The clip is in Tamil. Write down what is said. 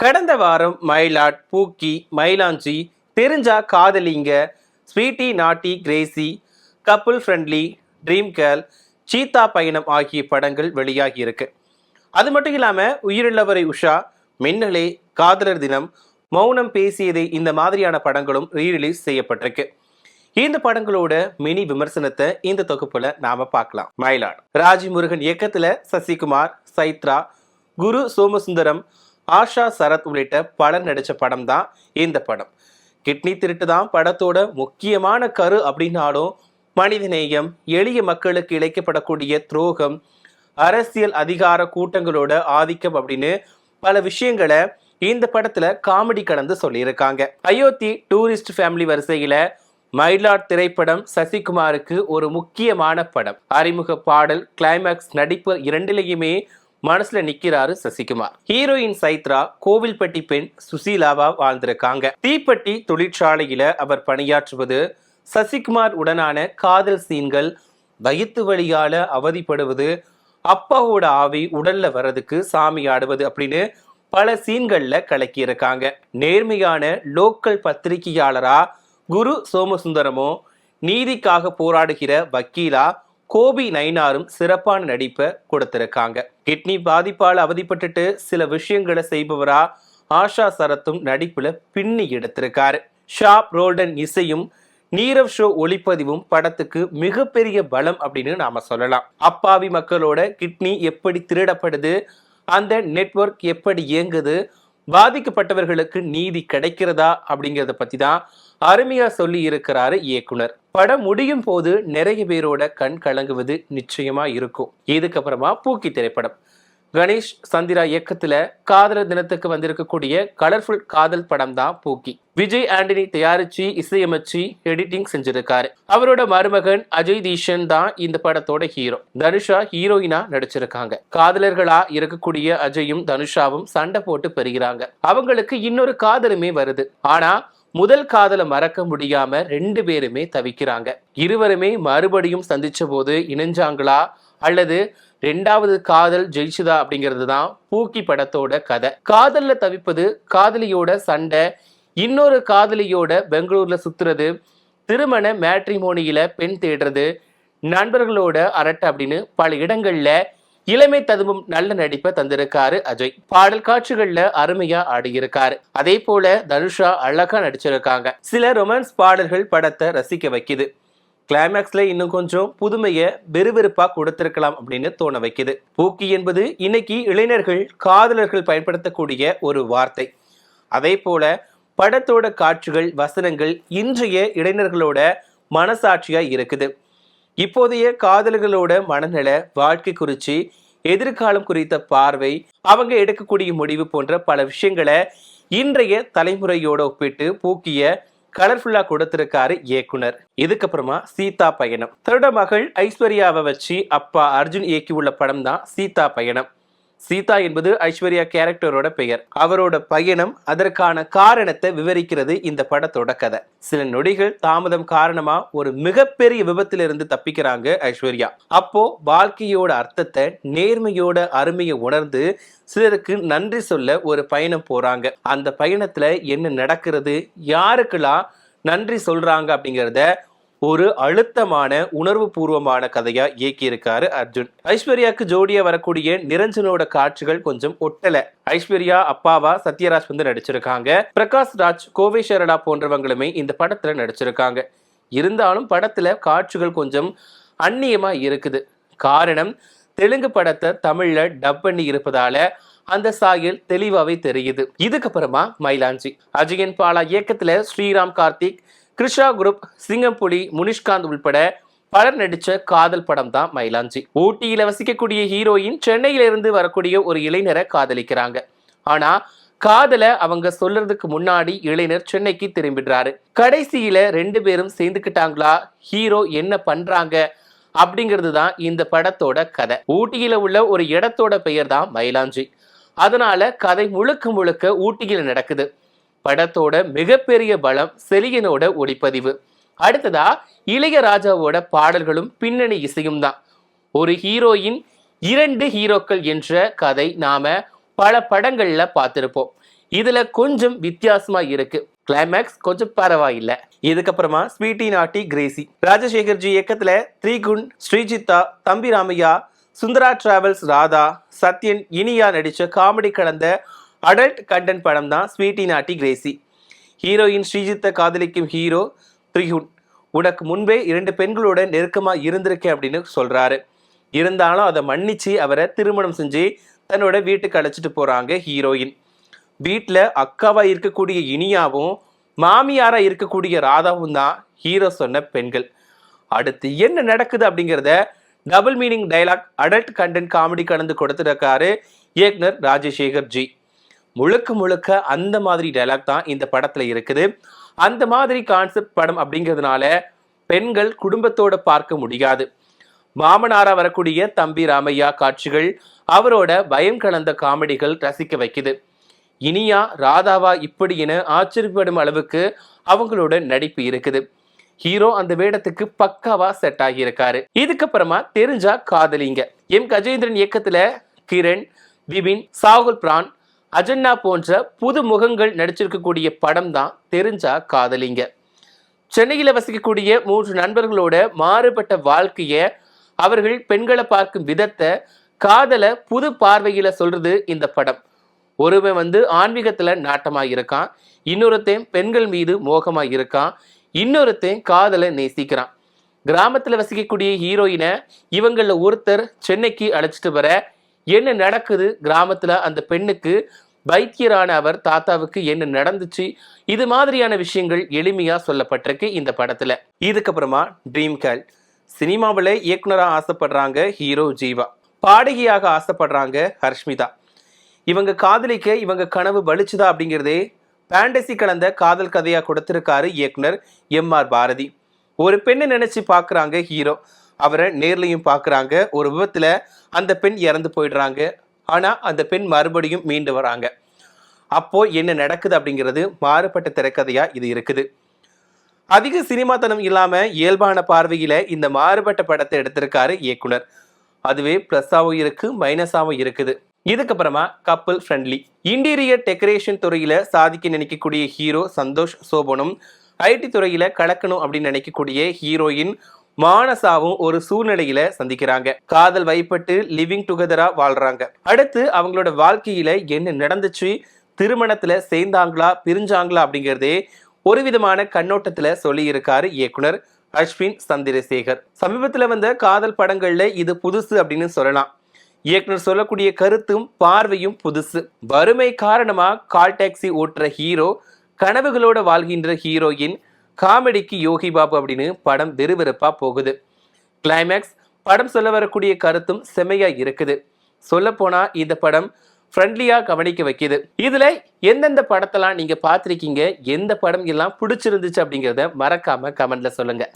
கடந்த வாரம் மயிலாட், பூக்கி, மயிலாஞ்சி, தெரிஞ்சா காதலிங்க, sweety naughty crazy, couple friendly, dream girl, Seetha Payanam ஆகிய படங்கள் வெளியாகி இருக்கு. அது மட்டும் இல்லாம உயிருள்ளவரை உஷா, மின்னலே, காதலர் தினம், மௌனம் பேசியதே இந்த மாதிரியான படங்களும் ரீரிலீஸ் செய்யப்பட்டிருக்கு. இந்த படங்களோட மினி விமர்சனத்தை இந்த தொகுப்புல நாம பார்க்கலாம். மயிலாட் ராஜி முருகன் இயக்கத்துல சசிகுமார், சைத்ரா, குரு சோமசுந்தரம், ஆஷா சரத் உள்ளிட்ட பலர் நடிச்ச படம் தான் இந்த படம். கிட்னி திருட்டு தான் படத்தோட முக்கியமான கரு அப்படின்னாலும் மனிதநேயம், எளிய மக்களுக்கு இழைக்கப்படக்கூடிய துரோகம், அரசியல் அதிகார கூட்டங்களோட ஆதிக்கம் அப்படின்னு பல விஷயங்களை இந்த படத்துல காமெடி கலந்து சொல்லியிருக்காங்க. அயோத்தி டூரிஸ்ட் ஃபேமிலி வரிசையில மயிலாட் திரைப்படம் சசிகுமாருக்கு ஒரு முக்கியமான படம். அறிமுக பாடல், கிளைமேக்ஸ், நடிப்பு இரண்டிலேயுமே மனசுல நிக்கிறாரு சசிகுமார். ஹீரோயின் சைத்ரா கோவில்பட்டி பெண் சுசீலாவா வாழ்ந்திருக்காங்க. தீப்பெட்டி தொழிற்சாலையில அவர் பணியாற்றுவது, சசிகுமார் உடனான காதல் சீன்கள், வயிற்று வலியால அவதிப்படுவது, அப்பாவோட ஆவி உடல்ல வர்றதுக்கு சாமி ஆடுவது அப்படின்னு பல சீன்கள்ல கலக்கி இருக்காங்க. நேர்மையான லோக்கல் பத்திரிகையாளரா குரு சோமசுந்தரமோ, நீதிக்காக போராடுகிற வக்கீலா கோபி நயினாரும் சிறப்பான நடிப்பை கொடுத்திருக்காங்க. கிட்னி பாதிப்பால் அவதிப்பட்டுட்டு சில விஷயங்களை செய்பவரா ஆஷா சரத்தும் நடிப்புல பின்னி எடுத்திருக்காரு. ஷாப் ரோல்டன் இசையும் நீரவ் ஷோ ஒளிப்பதிவும் படத்துக்கு மிகப்பெரிய பலம் அப்படின்னு நாம சொல்லலாம். அப்பாவி மக்களோட கிட்னி எப்படி திருடப்படுது, அந்த நெட்வொர்க் எப்படி இயங்குது, பாதிக்கப்பட்டவர்களுக்கு நீதி கிடைக்கிறதா அப்படிங்கிறத பத்தி தான் அருமையா சொல்லி இருக்கிறாரு இயக்குனர். படம் முடியும் போது நிறைய பேரோட கண் கலங்குவது நிச்சயமா இருக்கும். இதுக்கப்புறமா பூக்கி திரைப்படம் கணேஷ் சந்திரா இயக்கத்துல காதலர் தினத்துக்கு வந்திருக்கக்கூடிய கலர்ஃபுல் காதல் படம் தான் பூக்கி. விஜய் ஆண்டனி தயாரிச்சு இசையமைச்சு எடிட்டிங் செஞ்சிருக்காரு. அவரோட மருமகன் அஜய் தீஷன் தான் இந்த படத்தோட ஹீரோ. தனுஷா ஹீரோயினா நடிச்சிருக்காங்க. காதலர்களா இருக்கக்கூடிய அஜயும் தனுஷாவும் சண்டை போட்டு பெறுகிறாங்க. அவங்களுக்கு இன்னொரு காதலுமே வருது. ஆனா முதல் காதலை மறக்க முடியாம ரெண்டு பேருமே தவிக்கிறாங்க. இருவருமே மறுபடியும் சந்திச்ச போது இணைஞ்சாங்களா அல்லது ரெண்டாவது காதல் ஜெயிச்சுதா அப்படிங்கிறது தான் பூக்கி படத்தோட கதை. காதல்ல தவிப்பது, காதலியோட சண்டை, இன்னொரு காதலியோட பெங்களூர்ல சுத்துறது, திருமண மேட்ரிமோனியில பெண் தேடுறது, நண்பர்களோட அரட்டை அப்படின்னு பல இடங்கள்ல இளமை ததும்பும் நல்ல நடிப்பை தந்திருக்காரு அஜய். பாடல் காட்சிகள்ல அருமையா ஆடியிருக்காரு. அதே போல தனுஷா அழகா நடிச்சிருக்காங்க. சில ரொமான்ஸ் பாடல்கள் படத்தை ரசிக்க வைக்குது. கிளைமேக்ஸ்ல இன்னும் கொஞ்சம் புதுமைய வெறுவெறுப்பா கொடுத்திருக்கலாம் அப்படின்னு தோண வைக்குது. பூக்கி என்பது இன்னைக்கு இளைஞர்கள், காதலர்கள் பயன்படுத்தக்கூடிய ஒரு வார்த்தை. அதே போல படத்தோட காட்சிகள், வசனங்கள் இன்றைய இளைஞர்களோட மனசாட்சியா இருக்குது. இப்போதைய காதலர்களோட மனநல, வாழ்க்கை குறிச்சு, எதிர்காலம் குறித்த பார்வை, அவங்க எடுக்கக்கூடிய முடிவு போன்ற பல விஷயங்களை இன்றைய தலைமுறையோட ஒப்பிட்டு பூக்கிய கலர்ஃபுல்லா கொடுத்திருக்காரு இயக்குனர். இதுக்கப்புறமா சீதா பயணம். தன்னோட மகள் ஐஸ்வர்யாவை வச்சு அப்பா அர்ஜுன் இயக்கி உள்ள படம் தான் சீதா பயணம். சீதா என்பது ஐஸ்வர்யா கேரக்டரோட பெயர். அவரோட பயணம், அதற்கான காரணத்தை விவரிக்கிறது இந்த படத்தோட கதை. சில நொடிகள் தாமதம் காரணமா ஒரு மிகப்பெரிய விபத்திலிருந்து தப்பிக்கிறாங்க ஐஸ்வர்யா. அப்போ வாழ்க்கையோட அர்த்தத்தை, நேர்மையோட அருமையை உணர்ந்து சிலருக்கு நன்றி சொல்ல ஒரு பயணம் போறாங்க. அந்த பயணத்துல என்ன நடக்கிறது, யாருக்கெல்லாம் நன்றி சொல்றாங்க அப்படிங்கிறத ஒரு அழுத்தமான, உணர்வு பூர்வமான கதையா இயக்கி இருக்காரு அர்ஜுன். ஐஸ்வர்யாக்கு ஜோடியா வரக்கூடிய நிரஞ்சனோட காட்சிகள் கொஞ்சம் ஒட்டல. ஐஸ்வர்யா அப்பாவா சத்யராஜ் வந்து நடிச்சிருக்காங்க. பிரகாஷ் ராஜ், கோவை சரளா போன்றவங்களுமே இந்த படத்துல நடிச்சிருக்காங்க. இருந்தாலும் படத்துல காட்சிகள் கொஞ்சம் அந்நியமா இருக்குது. காரணம், தெலுங்கு படத்தை தமிழ்ல டப் பண்ணி இருப்பதால அந்த சாயல் தெளிவாவே தெரியுது. இதுக்கப்புறமா மயிலாஞ்சி. அஜயன் பாலா இயக்கத்துல ஸ்ரீராம் கார்த்திக், கிருஷா குரூப், சிங்கம்புலி, முனிஷ்காந்த் உள்பட பலர் நடிச்ச காதல் படம் தான் மயிலாஞ்சி. ஊட்டியில வசிக்கக்கூடிய ஹீரோயின் சென்னையில இருந்து வரக்கூடிய ஒரு இளைஞரை காதலிக்கிறாங்க. ஆனா காதலை அவங்க சொல்றதுக்கு முன்னாடி இளைஞர் சென்னைக்கு திரும்பிடுறாரு. கடைசியில ரெண்டு பேரும் சேர்ந்துக்கிட்டாங்களா, ஹீரோ என்ன பண்றாங்க அப்படிங்கிறது தான் இந்த படத்தோட கதை. ஊட்டியில உள்ள ஒரு இடத்தோட பெயர் தான் மயிலாஞ்சி. அதனால கதை முழுக்க முழுக்க ஊட்டியில நடக்குது. படத்தோட மிகப்பெரிய பலம் செலியனோட ஒளிப்பதிவு. அடுத்ததா இளையராஜாவோட பாடல்களும் பின்னணி இசையும் தான். ஒரு ஹீரோயின், இரண்டு ஹீரோக்கள் என்ற கதை நாம பல படங்கள்ல பார்த்திருப்போம். இதுல கொஞ்சம் வித்தியாசமா இருக்கு. கிளைமேக்ஸ் கொஞ்சம் பரவாயில்லை. இதுக்கப்புறமா ஸ்வீட்டி நாட்டி கிரேசி ராஜசேகர்ஜி இயக்கத்துல திரிகுன், ஸ்ரீஜித்தா, தம்பி ராமையா, சுந்தரா டிராவல்ஸ் ராதா, சத்யன், இனியா நடிச்ச காமெடி கலந்த அடல்ட் கண்டென்ட் படம் தான் ஸ்வீட்டி நாட்டி கிரேசி. ஹீரோயின் ஸ்ரீஜித்தை காதலிக்கும் ஹீரோ திரிகுன் உனக்கு முன்பே 2 பெண்களோட நெருக்கமா இருந்திருக்கேன் அப்படின்னு சொல்றாரு. இருந்தாலும் அதை மன்னிச்சு அவரை திருமணம் செஞ்சு தன்னோட வீட்டுக்கு அழைச்சிட்டு போறாங்க ஹீரோயின். வீட்டுல அக்காவா இருக்கக்கூடிய இனியாவும் மாமியாரா இருக்கக்கூடிய ராதாவும் தான் ஹீரோ சொன்ன பெண்கள். அடுத்து என்ன நடக்குது அப்படிங்கிறத double meaning dialogue adult content comedy கலந்து கொடுத்துருக்காரு இயக்குனர் ராஜசேகர் ஜி. முழுக்க முழுக்க அந்த மாதிரி டைலாக் தான் இந்த படத்துல இருக்குது. அந்த மாதிரி கான்செப்ட் படம் அப்படிங்கிறதுனால பெண்கள் குடும்பத்தோட பார்க்க முடியாது. மாமனாரா வரக்கூடிய தம்பி ராமையா காட்சிகள், அவரோட பயம் கலந்த காமெடிகள் ரசிக்க வைக்குது. இனியா ராதாவா இப்படி என ஆச்சரியப்படும் அளவுக்கு அவங்களோட நடிப்பு இருக்குது. ஹீரோ அந்த வேடத்துக்கு பக்காவா செட் ஆகி இருக்காரு. இதுக்கப்புறமா தெரிஞ்சா காதலிங்க எம் கஜேந்திரன் இயக்கத்துல கிரண், விபின், சாகுல் பிரான், அஜன்னா போன்ற புது முகங்கள் நடிச்சிருக்கக்கூடிய படம் தான் தெரிஞ்சா காதலிங்க. சென்னையில வசிக்கக்கூடிய 3 நண்பர்களோட மாறுபட்ட வாழ்க்கைய, அவர்கள் பெண்களை பார்க்கும் விதத்தை, காதலை புது பார்வையில சொல்றது இந்த படம். ஒருவன் ஆன்மீகத்துல நாட்டமா இருக்கான், இன்னொருத்தன் பெண்கள் மீது மோகமா இருக்கான், இன்னொருத்தன் காதலை நேசிக்கிறான். கிராமத்துல வசிக்கக்கூடிய ஹீரோயினை இவங்கள ஒருத்தர் சென்னைக்கு அழைச்சிட்டு வர என்ன நடக்குது, கிராமத்துல அந்த பெண்ணுக்கு வைத்தியரான அவர் தாத்தாவுக்கு என்ன நடந்துச்சு, இது மாதிரியான விஷயங்கள் எளிமையா சொல்லப்பட்டிருக்கு இந்த படத்துல. இதுக்கப்புறமா ட்ரீம் கேர்ள் சினிமாவில் இயக்குனரா ஆசைப்படுறாங்க ஹீரோ ஜீவா, பாடகியாக ஆசைப்படுறாங்க ஹர்ஷ்மிதா. இவங்க காதலிக்க இவங்க கனவு பலிச்சுதா அப்படிங்கிறதே பேண்டசி கலந்த காதல் கதையா கொடுத்திருக்காரு இயக்குனர் எம்.ஆர். பாரதி. ஒரு பெண்ணை நினைச்சு பாக்குறாங்க ஹீரோ, அவரை நேர்லையும் பாக்குறாங்க. ஒரு விபத்துல அந்த பெண் இறந்து போயிடுறாங்க. ஆனா அந்த பெண் மறுபடியும் மீண்டு வராங்க. அப்போ என்ன நடக்குது அப்படிங்கிறது மாறுபட்ட திரைக்கதையா இது இருக்குது. அதிக சினிமாத்தனம் இல்லாம இயல்பான பார்வையில இந்த மாறுபட்ட படத்தை எடுத்திருக்காரு இயக்குனர். அதுவே பிளஸ்ஸாவும் இருக்கு, மைனஸாவும் இருக்குது. இதுக்கப்புறமா கப்பிள் ஃப்ரெண்ட்லி இன்டீரியர் டெக்கரேஷன் துறையில சாதிக்க நினைக்கக்கூடிய ஹீரோ சந்தோஷ் சோபனும், ஐடி துறையில கலக்கணும் அப்படின்னு நினைக்கக்கூடிய ஹீரோயின் மானசாவும் ஒரு சூழ்நிலையில சந்திக்கிறாங்க. காதல் வைப்பட்டு லிவிங் டுகெதரா வாழ்றாங்க. அடுத்து அவங்களோட வாழ்க்கையில என்ன நடந்துச்சு, திருமணத்துல சேர்ந்தாங்களா பிரிஞ்சாங்களா அப்படிங்கிறதே ஒரு விதமான கண்ணோட்டத்துல சொல்லி இருக்காரு இயக்குனர் அஸ்வின் சந்திரசேகர். சமீபத்துல வந்த காதல் படங்கள்ல இது புதுசு அப்படின்னு சொல்லலாம். இயக்குனர் சொல்லக்கூடிய கருத்தும் பார்வையும் புதுசு. வறுமை காரணமா கால் டாக்ஸி ஓட்டுற ஹீரோ, கனவுகளோட வாழ்கின்ற ஹீரோயின், காமெடிக்கு யோகி பாபு அப்படின்னு படம் விறுவிறுப்பா போகுது. கிளைமேக்ஸ் படம் சொல்ல வரக்கூடிய கருத்தும் செமையா இருக்குது. சொல்ல போனா இந்த படம் ஃப்ரெண்ட்லியா கவனிக்க வைக்குது. இதுல எந்தெந்த படத்தெல்லாம் நீங்க பார்த்திருக்கீங்க, எந்த படம் எல்லாம் பிடிச்சிருந்துச்சு அப்படிங்கிறத மறக்காம கமெண்ட்ல சொல்லுங்க.